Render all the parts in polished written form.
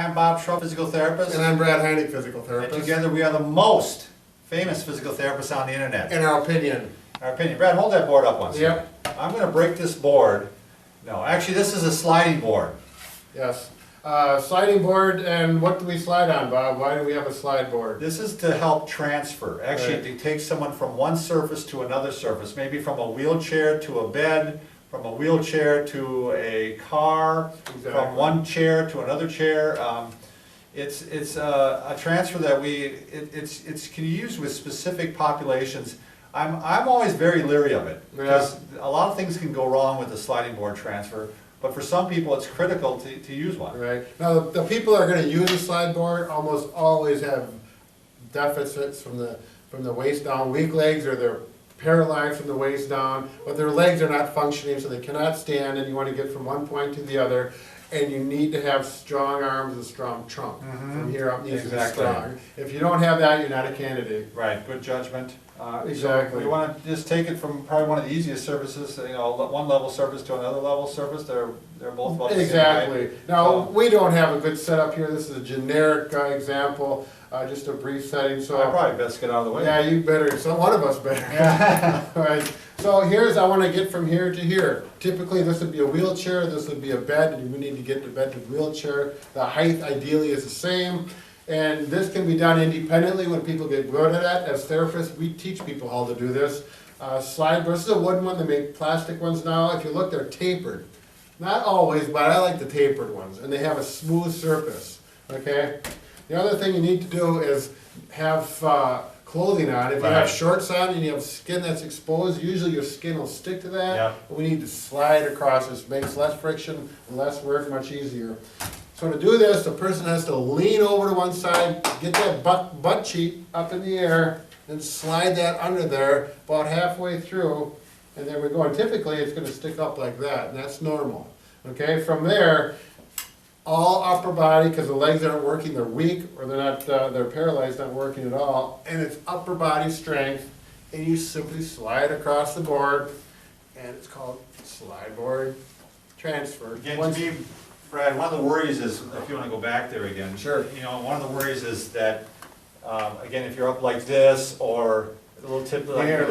am Bob Schrupp, physical therapist. And I'm Brad Heineck, physical And therapist. together we are the most famous physical therapists on the internet. In our opinion. Our opinion. Brad, hold that board up once. Yep. I'm going to break this board. No, actually this is a sliding board. Yes. Sliding board, and what do we slide on, Bob? Why do we have a slide board? This is to help transfer. Actually, Right. to take someone from one surface to another surface, maybe from a wheelchair to a bed, from a wheelchair to a car, Exactly. from one chair to another chair. It's a transfer that it's can be used with specific populations. I'm always very leery of it because a lot of things can go wrong with the sliding board transfer. But for some people, it's critical to use one. Right. Now, the people that are going to use a slide board almost always have deficits from the waist down, weak legs, or they're paralyzed from the waist down, but their legs are not functioning, so they cannot stand, and you want to get from one point to the other, and you need to have strong arms and strong trunk. From here up needs to be strong. If you don't have that, you're not a candidate. Right, good judgment. Exactly. So we want to just take it from probably one of the easiest surfaces, one level surface to another level surface. They're both about the same Exactly. height. Now, So, we don't have a good setup here. This is a generic example, just a brief setting, so. I probably best get out of the way. Yeah, you better, one of us better. Yeah. Right, so I want to get from here to here. Typically, this would be a wheelchair, this would be a bed, and we need to get the bed to the wheelchair. The height ideally is the same, and this can be done independently when people get good at it. As therapists, we teach people how to do this. Slide versus a wooden one, they make plastic ones now. If you look, they're tapered. Not always, but I like the tapered ones, and they have a smooth surface, okay? The other thing you need to do is have clothing on. If you have Right. shorts on and you have skin that's exposed, usually your skin will stick to that. Yeah. But we need to slide across. This makes less friction, less work, much easier. So to do this, the person has to lean over to one side, get that butt cheek up in the air, and slide that under there about halfway through, and there we go. And typically, it's going to stick up like that, and that's normal. Okay, from there, all upper body, because the legs aren't working, they're weak, or they're paralyzed, not working at all, and it's upper body strength, and you simply slide across the board, and it's called slide board transfer. Again, Once- to me, Brad, one of the worries is, if you want to go back there again. Sure. One of the worries is that, again, if you're up like this, or a little tip like, Here,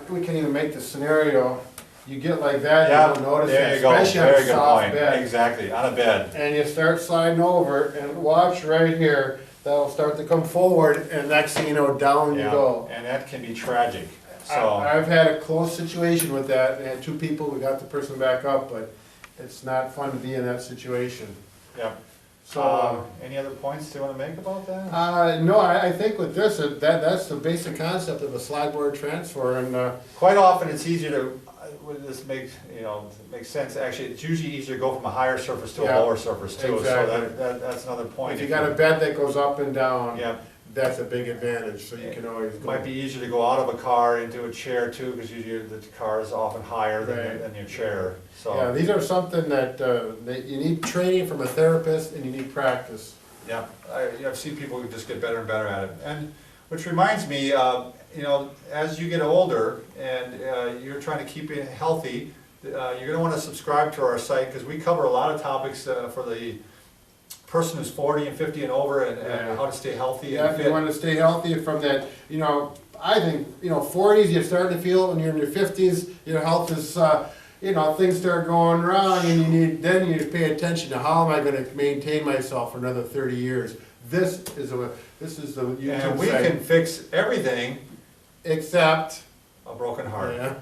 we can even make the scenario, you get like that, yeah, you don't notice there it, you go, especially on very a good soft point, bed. exactly, on a bed. And you start sliding over, and watch right here, that'll start to come forward, and next thing you know, down you Yeah, go. and that can be tragic, so. I've had a close situation with that, and had two people, we got the person back up, but it's not fun to be in that situation. Yeah. So, Any other points you want to make about that? no, I think with this, that's the basic concept of a slide board transfer, and, Quite often, it's easier to, would this make, makes sense, actually, it's usually easier to go from a higher surface to a Yeah, lower surface too, exactly. so that's another point. if you got a bed that goes up and down, Yeah, that's a big advantage, so you can always it go. might be easier to go out of a car into a chair too, because usually the car is often higher Right. than your chair, so. Yeah, these are something that you need training from a therapist, and you need practice. Yeah, I've seen people who just get better and better at it. And which reminds me, as you get older and you're trying to keep it healthy, you're going to want to subscribe to our site because we cover a lot of topics for the person who's 40 and 50 and over and how to stay healthy Yeah, and if fit. you want to stay healthy from that, I think, 40s, you're starting to feel it. When you're in your 50s, your health is, things start going wrong, and then you pay attention to how am I going to maintain myself for another 30 years. This is the YouTube And we site. can fix everything Except, a broken heart. yeah.